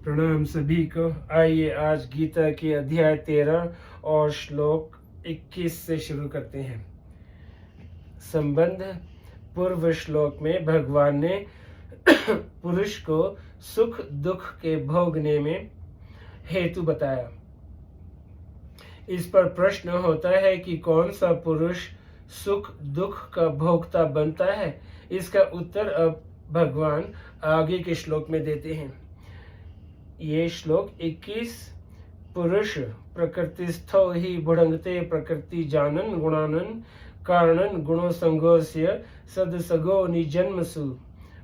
प्रणाम सभी को। आइए आज गीता के अध्याय 13 और श्लोक 21 से शुरू करते हैं। संबंध। पूर्व श्लोक में भगवान ने पुरुष को सुख दुख के भोगने में हेतु बताया। इस पर प्रश्न होता है कि कौन सा पुरुष सुख दुख का भोक्ता बनता है। इसका उत्तर अब भगवान आगे के श्लोक में देते हैं। ये श्लोक 21। पुरुष प्रकृतिस्थो हि भुङ्क्ते प्रकृति जानन गुणानन कारणन गुणो संगोस्य सदसगो निजन्मसु।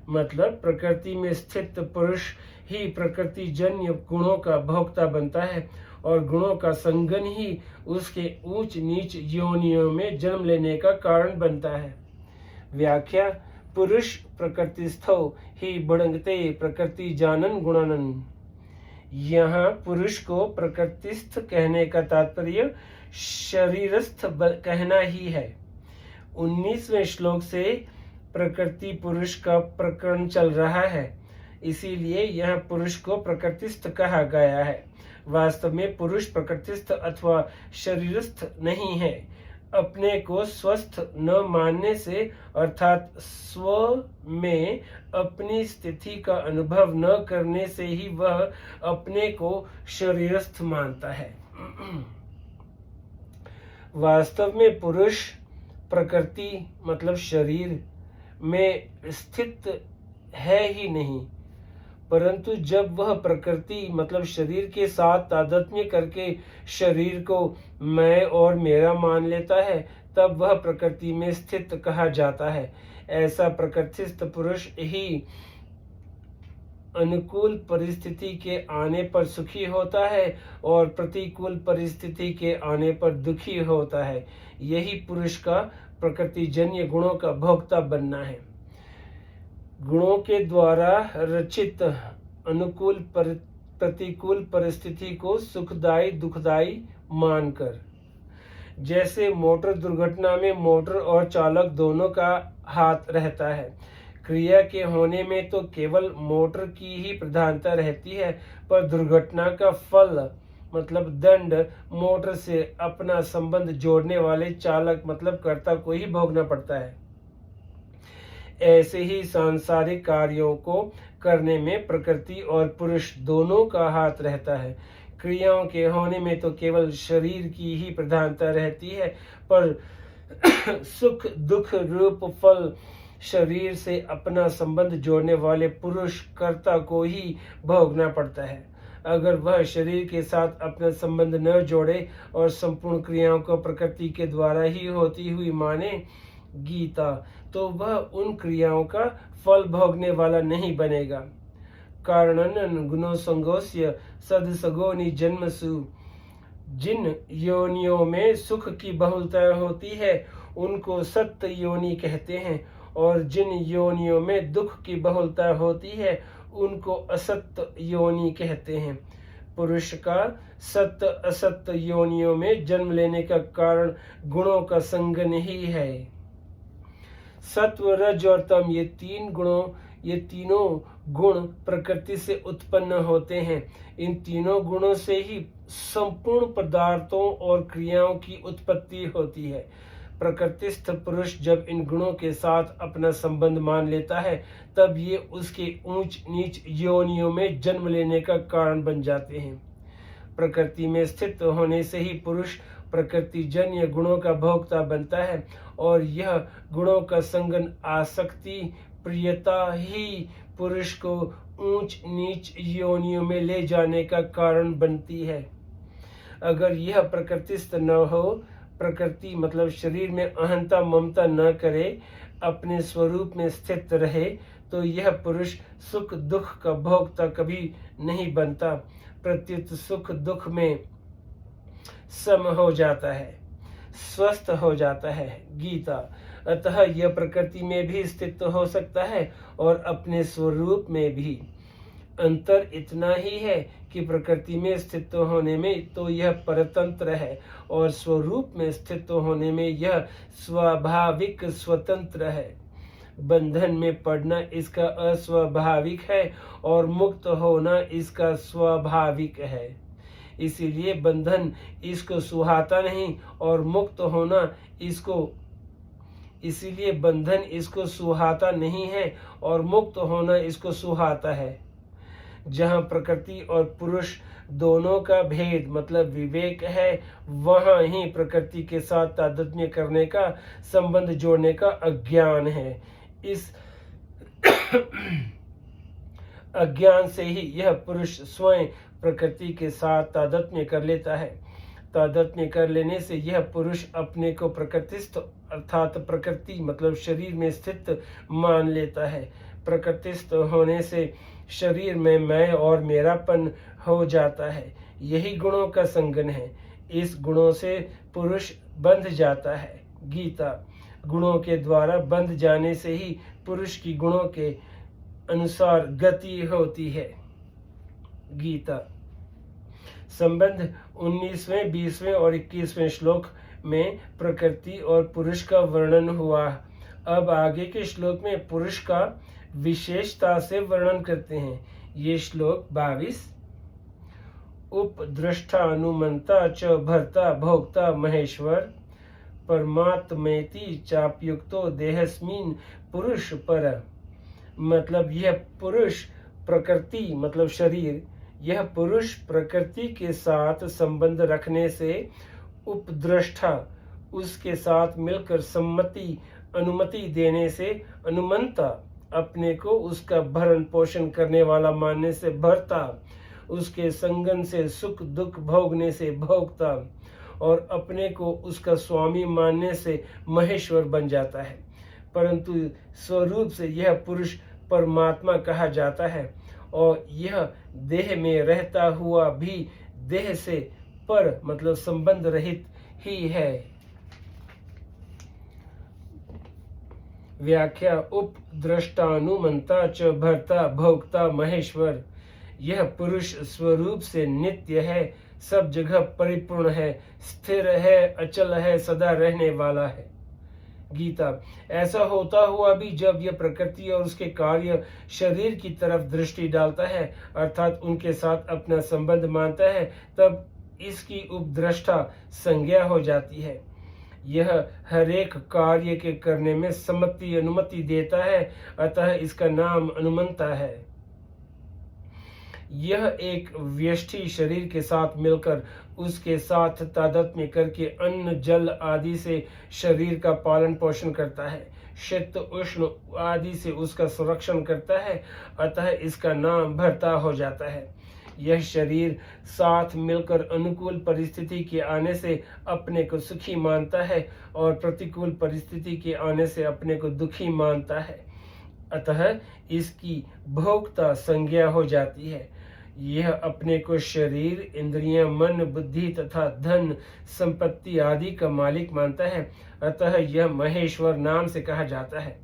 मतलब प्रकृति में स्थित पुरुष ही प्रकृति जन्य गुणों का भोक्ता बनता है और गुणों का संगन ही उसके ऊंच नीच योनियों में जन्म लेने का कारण बनता है। व्याख्या। पुरुष प्रकृतिस्थो हि भुङ्क्ते प्रकृति जानन गुणानन। यहाँ पुरुष को प्रकृतिस्थ कहने का तात्पर्य शरीरस्थ कहना ही है। 19वें श्लोक से प्रकृति पुरुष का प्रकरण चल रहा है, इसीलिए यह पुरुष को प्रकृतिस्थ कहा गया है। वास्तव में पुरुष प्रकृतिस्थ अथवा शरीरस्थ नहीं है। अपने को स्वस्थ न मानने से अर्थात स्व में अपनी स्थिति का अनुभव न करने से ही वह अपने को शरीरस्थ मानता है। वास्तव में पुरुष प्रकृति मतलब शरीर में स्थित है ही नहीं, परंतु जब वह प्रकृति मतलब शरीर के साथ तादात्म्य करके शरीर को मैं और मेरा मान लेता है, तब वह प्रकृति में स्थित कहा जाता है। ऐसा प्रकृतिस्थ पुरुष ही अनुकूल परिस्थिति के आने पर सुखी होता है और प्रतिकूल परिस्थिति के आने पर दुखी होता है। यही पुरुष का प्रकृतिजन्य गुणों का भोक्ता बनना है। गुणों के द्वारा रचित अनुकूल प्रतिकूल परिस्थिति को सुखदायी दुखदायी मानकर। जैसे मोटर दुर्घटना में मोटर और चालक दोनों का हाथ रहता है। क्रिया के होने में तो केवल मोटर की ही प्रधानता रहती है, पर दुर्घटना का फल मतलब दंड मोटर से अपना संबंध जोड़ने वाले चालक मतलब कर्ता को ही भोगना पड़ता है। ऐसे ही सांसारिक कार्यों को करने में प्रकृति और पुरुष दोनों का हाथ रहता है। क्रियाओं के होने में तो केवल शरीर की ही प्रधानता रहती है, पर सुख दुख रूप फल शरीर से अपना संबंध जोड़ने वाले पुरुष कर्ता को ही भोगना पड़ता है। अगर वह शरीर के साथ अपना संबंध न जोड़े और संपूर्ण क्रियाओं को प्रकृति के द्वारा ही होती हुई माने गीता, तो वह उन क्रियाओं का फल भोगने वाला नहीं बनेगा। कारणन गुणो संगोस्य सदसगो निजन्मसु। जिन योनियों में सुख की बहुलता होती है उनको सत्य योनि कहते हैं, और जिन योनियों में दुख की बहुलता होती है उनको असत्य योनि कहते हैं। पुरुष का सत्य असत्य योनियों में जन्म लेने का कारण गुणों का संगन ही है। सत्व रज और तम ये तीनों गुण प्रकृति से उत्पन्न होते हैं। इन तीनों गुणों से ही संपूर्ण पदार्थों और क्रियाओं की उत्पत्ति होती है। प्रकृतिस्थ पुरुष जब इन गुणों के साथ अपना संबंध मान लेता है, तब ये उसके ऊंच नीच योनियों में जन्म लेने का कारण बन जाते हैं। प्रकृति में स्थित होने से ही पुरुष प्रकृतिजन्य गुणों का भोक्ता बनता है, और यह गुणों का संगन आसक्ति प्रियता ही पुरुष को ऊंच नीच योनियों में ले जाने का कारण बनती है। अगर यह प्रकृतिस्थ न हो, प्रकृति मतलब शरीर में अहंता ममता न करे, अपने स्वरूप में स्थित रहे, तो यह पुरुष सुख दुख का भोक्ता कभी नहीं बनता, प्रत्युत सुख दुख में सम हो जाता है, स्वस्थ हो जाता है। गीता। अतः यह प्रकृति में भी स्थित हो सकता है और अपने स्वरूप में भी। अंतर इतना ही है कि प्रकृति में स्थित होने में तो यह परतंत्र है और स्वरूप में स्थित होने में यह स्वाभाविक स्वतंत्र है। बंधन में पड़ना इसका अस्वाभाविक है और मुक्त होना इसका स्वाभाविक है। इसीलिए बंधन इसको सुहाता नहीं और मुक्त होना इसीलिए बंधन इसको सुहाता नहीं है और मुक्त होना इसको सुहाता है। जहाँ प्रकृति और पुरुष दोनों का भेद मतलब विवेक है, वहाँ ही प्रकृति के साथ तादात्म्य करने का, संबंध जोड़ने का अज्ञान है। इस अज्ञान से ही यह पुरुष स्वयं प्रकृति के साथ तादात्म्य कर लेता है। तादात्म्य कर लेने से यह पुरुष अपने को प्रकृतिस्थ अर्थात प्रकृति मतलब शरीर में स्थित मान लेता है। प्रकृतिस्थ होने से शरीर में मैं और मेरापन हो जाता है। यही गुणों का संगन है। इस गुणों से पुरुष बंध जाता है। गीता। गुणों के द्वारा बंध जाने से ही पुरुष की गुणों के अनुसार गति होती है। गीता। संबंध 19वें, 20वें और 21वें श्लोक में प्रकृति और पुरुष का वर्णन हुआ। अब आगे के श्लोक में पुरुष का विशेषता से वर्णन करते हैं। ये श्लोक 22। उपद्रष्टा अनुमंता च भर्ता भोक्ता महेश्वर परमात्मेति चाप्युक्तो देहस्मिन् पुरुष पर। मतलब यह पुरुष प्रकृति मतलब शरीर, यह पुरुष प्रकृति के साथ संबंध रखने से उपद्रष्टा उसके साथ मिलकर सम्मति अनुमति देने से अनुमंता अपने को उसका भरण पोषण करने वाला मानने से भरता, उसके संगन से सुख दुख भोगने से भोगता और अपने को उसका स्वामी मानने से महेश्वर बन जाता है। परंतु स्वरूप से यह पुरुष परमात्मा कहा जाता है और यह देह में रहता हुआ भी देह से पर मतलब संबंध रहित ही है। व्याख्या। उपद्रष्टानुमंता च भर्ता भोक्ता महेश्वर। यह पुरुष स्वरूप से नित्य है, सब जगह परिपूर्ण है, स्थिर है, अचल है, सदा रहने वाला है। गीता। ऐसा होता हुआ भी जब यह प्रकृति और उसके कार्य शरीर की तरफ दृष्टि डालता है अर्थात उनके साथ अपना संबंध मानता है, तब इसकी उपद्रष्टा संज्ञा हो जाती है। यह हर एक कार्य के करने में सम्मति अनुमति देता है, अतः इसका नाम अनुमंता है। यह एक व्यष्टि शरीर के साथ मिलकर उसके साथ तादात्म्य करके अन्न जल आदि से शरीर का पालन पोषण करता है, शीत उष्ण आदि से उसका संरक्षण करता है, अतः इसका नाम भर्ता हो जाता है। यह शरीर साथ मिलकर अनुकूल परिस्थिति के आने से अपने को सुखी मानता है और प्रतिकूल परिस्थिति के आने से अपने को दुखी मानता है, अतः इसकी भोक्ता संज्ञा हो जाती है। यह अपने को शरीर इंद्रियां मन बुद्धि तथा धन संपत्ति आदि का मालिक मानता है, अतः यह महेश्वर नाम से कहा जाता है।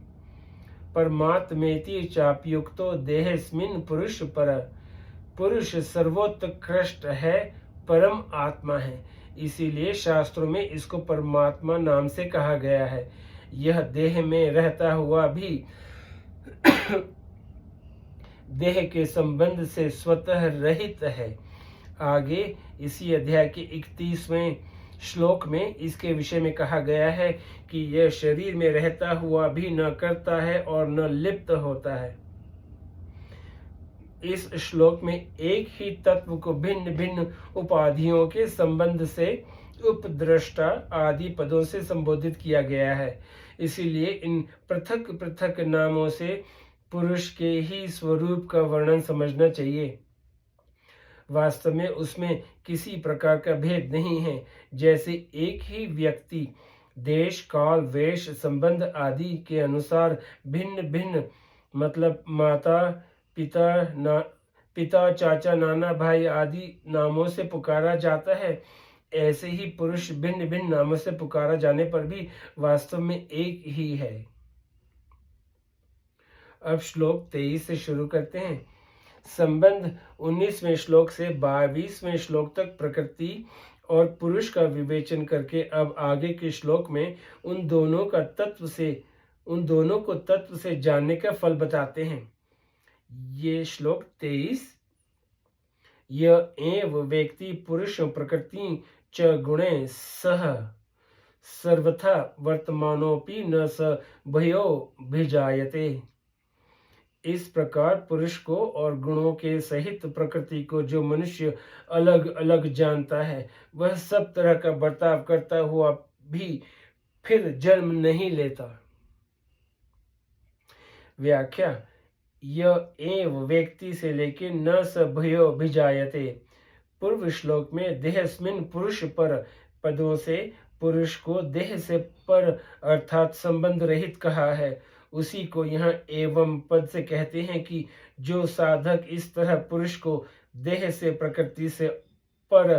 परमात्मेति चाप्युक्तो देहस्मिन् पुरुष पर। पुरुष सर्वोत्कृष्ट है, परम आत्मा है, इसीलिए शास्त्रों में इसको परमात्मा नाम से कहा गया है। यह देह में रहता हुआ भी देह के संबंध से स्वतः रहित है। आगे इसी अध्याय के 31वें श्लोक में इसके विषय में कहा गया है कि यह शरीर में रहता हुआ भी न करता है और न लिप्त होता है। इस श्लोक में एक ही तत्व को भिन्न भिन्न उपाधियों के संबंध से उपद्रष्टा आदि पदों से संबोधित किया गया है। इसीलिए इन पृथक पृथक नामों से पुरुष के ही स्वरूप का वर्णन समझना चाहिए। वास्तव में उसमें किसी प्रकार का भेद नहीं है। जैसे एक ही व्यक्ति देश काल वेश संबंध आदि के अनुसार भिन्न भिन्न मतलब माता पिता चाचा नाना भाई आदि नामों से पुकारा जाता है, ऐसे ही पुरुष भिन्न भिन्न नामों से पुकारा जाने पर भी वास्तव में एक ही है। अब श्लोक 23 से शुरू करते हैं। संबंध 19वें श्लोक से 22वें श्लोक तक प्रकृति और पुरुष का विवेचन करके अब आगे के श्लोक में उन दोनों का तत्व से उन दोनों को तत्व से जानने का फल बताते हैं। ये श्लोक 23। यह एव व्यक्ति पुरुष प्रकृति च गुणे सह सर्वथा वर्तमानोपि न स भयो भिजायते। इस प्रकार पुरुष को और गुणों के सहित प्रकृति को जो मनुष्य अलग अलग जानता है, वह सब तरह का बर्ताव करता हुआ भी फिर जन्म नहीं लेता। व्याख्या, यह एव व्यक्ति से लेके न स भयो भिजायते। पूर्व श्लोक में देहस्मिन पुरुष पर पदों से पुरुष को देह से पर अर्थात संबंध रहित कहा है, उसी को यहाँ एवं पद से कहते हैं कि जो साधक इस तरह पुरुष को देह से प्रकृति से पर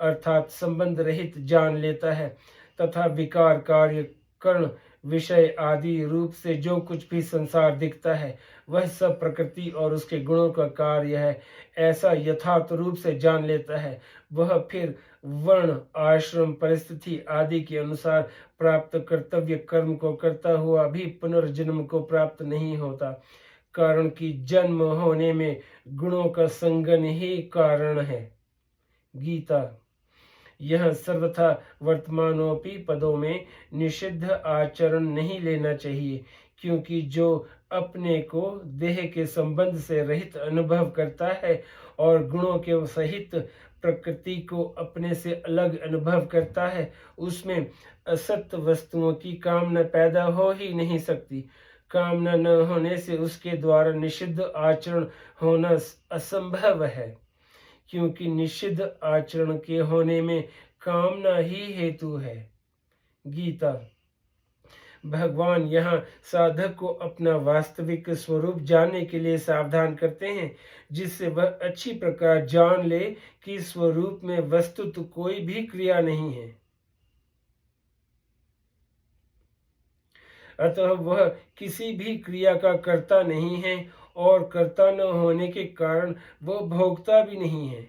अर्थात संबंध रहित जान लेता है तथा विकार कार्य कर्ण विषय आदि रूप से जो कुछ भी संसार दिखता है वह सब प्रकृति और उसके गुणों का कार्य है, ऐसा यथार्थ रूप से जान लेता है, वह फिर वर्ण आश्रम परिस्थिति आदि के अनुसार प्राप्त कर्तव्य कर्म को करता हुआ भी पुनर्जन्म को प्राप्त नहीं होता, कारण कि जन्म होने में गुणों का संगन ही कारण है। गीता। यह सर्वथा वर्तमानोपि पदों में निषिद्ध आचरण नहीं लेना चाहिए, क्योंकि जो अपने को देह के संबंध से रहित अनुभव करता है और गुणों के सहित प्रकृति को अपने से अलग अनुभव करता है, उसमें असत वस्तुओं की कामना पैदा हो ही नहीं सकती। कामना न होने से उसके द्वारा निषिद्ध आचरण होना असंभव है, क्योंकि निषिद्ध आचरण के होने में कामना ही हेतु है। गीता। भगवान यहाँ साधक को अपना वास्तविक स्वरूप जानने के लिए सावधान करते हैं, जिससे वह अच्छी प्रकार जान ले कि स्वरूप में वस्तुत कोई भी क्रिया नहीं है, अतः वह किसी भी क्रिया का कर्ता नहीं है और कर्ता न होने के कारण वह भोगता भी नहीं है।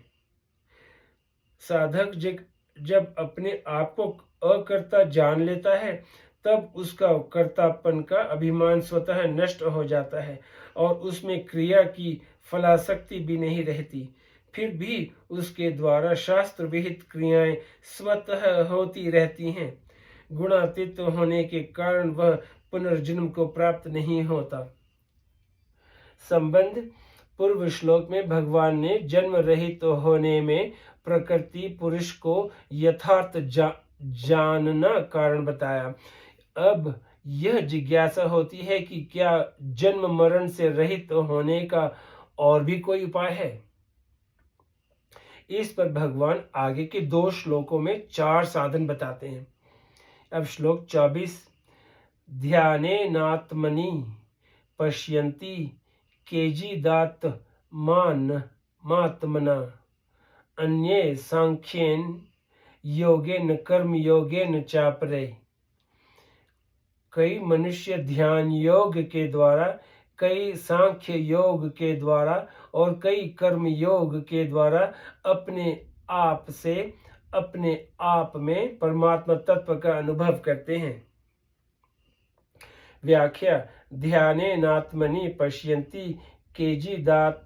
साधक जब अपने आप को अकर्ता जान लेता है, तब उसका कर्तापन का अभिमान स्वतः नष्ट हो जाता है और उसमें क्रिया की फलासक्ति भी नहीं रहती। फिर भी उसके द्वारा शास्त्र विहित क्रियाएं स्वतः होती रहती हैं। गुणातीत होने के कारण वह पुनर्जन्म को प्राप्त नहीं होता। संबंध। पूर्व श्लोक में भगवान ने जन्म रहित होने में प्रकृति पुरुष को यथार्थ जानना कारण बताया। अब यह जिज्ञासा होती है कि क्या जन्म मरण से रहित होने का और भी कोई उपाय है। इस पर भगवान आगे के 2 श्लोकों में 4 साधन बताते हैं। अब श्लोक 24। ध्यानेनात्मनि पश्यन्ति केचिदात्मानमात्मना अन्ये सांख्येन योगेन कर्म योगेन चापरे। कई मनुष्य ध्यान योग के द्वारा, कई सांख्य योग के द्वारा और कई कर्म योग के द्वारा अपने आप से अपने आप में परमात्मा तत्व का अनुभव करते हैं। व्याख्या। ध्यानेनात्मनि पश्यन्ति केचिदात्मानमात्मना।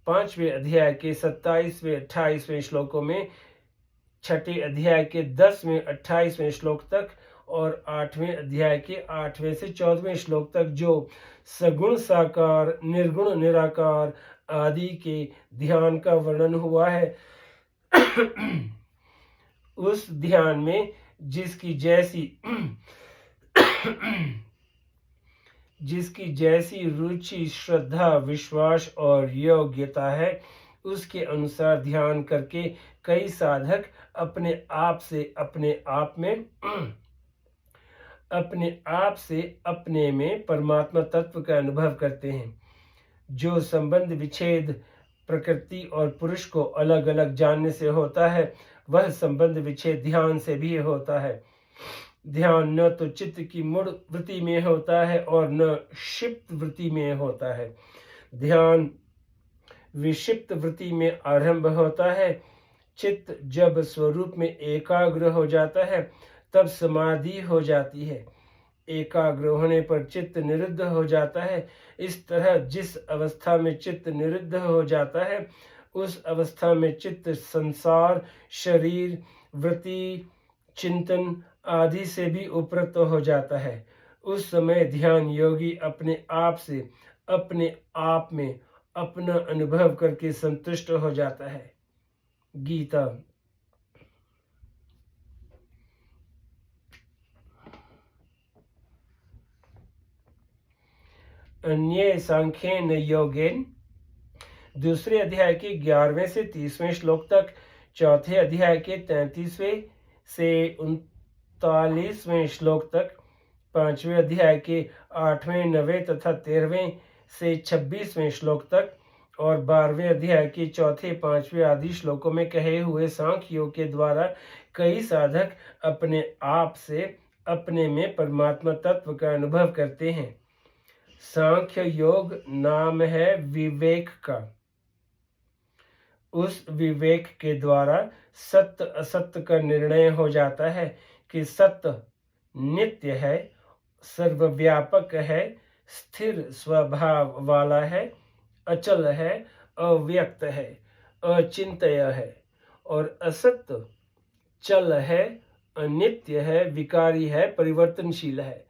5वें अध्याय के 27वें 28वें श्लोकों में, 6ठे अध्याय के 10वें 28वें श्लोक तक और 8वें अध्याय के 8वें से 14वें श्लोक तक जो सगुण साकार निर्गुण निराकार आदि के ध्यान का वर्णन हुआ है, उस ध्यान में जिसकी जैसी रुचि श्रद्धा विश्वास और योग्यता है, उसके अनुसार ध्यान करके कई साधक अपने आप से अपने में परमात्मा तत्व का अनुभव करते हैं। जो संबंध विच्छेद प्रकृति और पुरुष को अलग अलग जानने से होता है, वह संबंध विच्छेद ध्यान से भी होता है। ध्यान न तो चित्त की मूढ़ वृत्ति में होता है और न क्षिप्त वृत्ति में होता है। ध्यान विक्षिप्त वृत्ति में आरंभ होता है। चित्त जब स्वरूप में एकाग्र हो जाता है, तब समाधि हो जाती है। एकाग्र होने पर चित्त निरुद्ध हो जाता है। इस तरह जिस अवस्था में चित्त निरुद्ध हो जाता है उस अवस्था में चित्त संसार, शरीर, वृत्ति, चिंतन आदि से भी उपरत हो जाता है। उस समय ध्यान योगी अपने आप से, अपने आप में अपना अनुभव करके संतुष्ट हो जाता है। गीता। अन्ये सांख्येन योगेन, दूसरे अध्याय के 11वें से 30वें श्लोक तक, चौथे अध्याय के 33वें से 39वें श्लोक तक, 5वें अध्याय के 8वें, 9वें तथा 13वें से 26वें श्लोक तक और 12वें अध्याय के 4, 5वें आदि श्लोकों में कहे हुए सांख्य योग के द्वारा कई साधक अपने आप से अपने में परमात्मा तत्व का अनुभव करते हैं। सांख्य योग नाम है विवेक का। उस विवेक के द्वारा सत्य असत्य का निर्णय हो जाता है कि सत्य नित्य है, सर्वव्यापक है, स्थिर स्वभाव वाला है, अचल है, अव्यक्त है, अचिंत्य है, और असत्य चल है, अनित्य है, विकारी है, परिवर्तनशील है।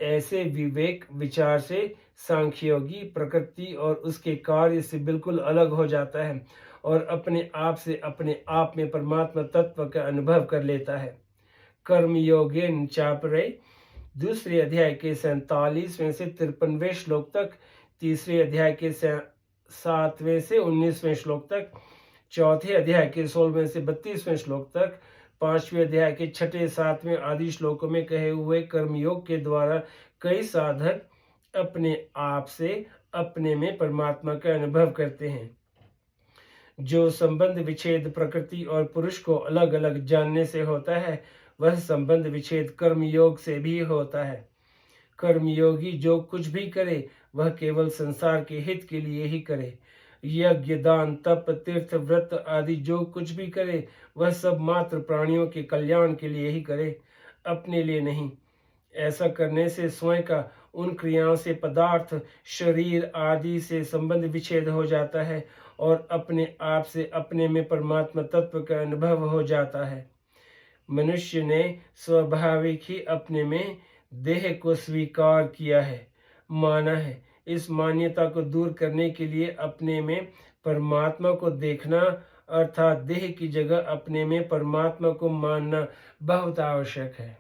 ऐसे विवेक विचार से सांख्ययोगी प्रकृति और उसके कार्य से बिल्कुल अलग हो जाता है और अपने आप से अपने आप में परमात्मा तत्व का अनुभव कर लेता है। कर्म योगेन चापरे, दूसरे अध्याय के 47वें से 53वें श्लोक तक, तीसरे अध्याय के 7वें से 19वें श्लोक तक, चौथे अध्याय के 16वें से 32वें श्लोक तक, 5वें अध्याय के 6, 7वें आदि श्लोकों में कहे हुए कर्मयोग के द्वारा कई साधक अपने आप से अपने में परमात्मा का अनुभव करते हैं। जो संबंध विच्छेद प्रकृति और पुरुष को अलग अलग जानने से होता है वह संबंध विच्छेद कर्मयोग से भी होता है। कर्मयोगी जो कुछ भी करे वह केवल संसार के हित के लिए ही करे। यज्ञ, दान, तप, तीर्थ, व्रत आदि जो कुछ भी करे वह सब मात्र प्राणियों के कल्याण के लिए ही करे, अपने लिए नहीं। ऐसा करने से स्वयं का उन क्रियाओं से पदार्थ, शरीर आदि से संबंध विच्छेद हो जाता है और अपने आप से अपने में परमात्मा तत्व का अनुभव हो जाता है। मनुष्य ने स्वाभाविक ही अपने में देह को स्वीकार किया है, माना है। इस मान्यता को दूर करने के लिए अपने में परमात्मा को देखना अर्थात देह की जगह अपने में परमात्मा को मानना बहुत आवश्यक है।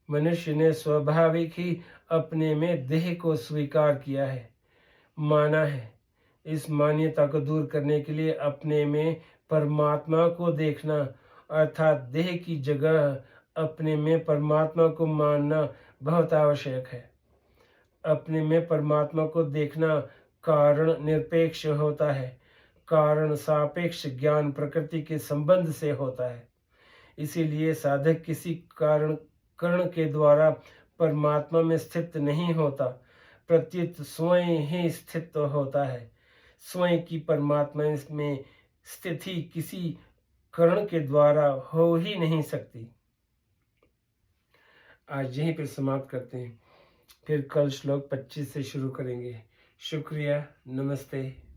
मनुष्य ने स्वाभाविक ही अपने में देह को स्वीकार किया है, माना है। इस मान्यता को दूर करने के लिए अपने में परमात्मा को देखना अर्थात देह की जगह अपने में परमात्मा को मानना बहुत आवश्यक है। अपने में परमात्मा को देखना कारण निरपेक्ष होता है। कारण सापेक्ष ज्ञान प्रकृति के संबंध से होता है। इसीलिए साधक किसी कारण कर्ण के द्वारा परमात्मा में स्थित नहीं होता, प्रत्युत स्वयं ही स्थित होता है। स्वयं की परमात्मा में स्थिति किसी कर्ण के द्वारा हो ही नहीं सकती। आज यहीं पर समाप्त करते हैं, फिर कल श्लोक 25 से शुरू करेंगे। शुक्रिया, नमस्ते।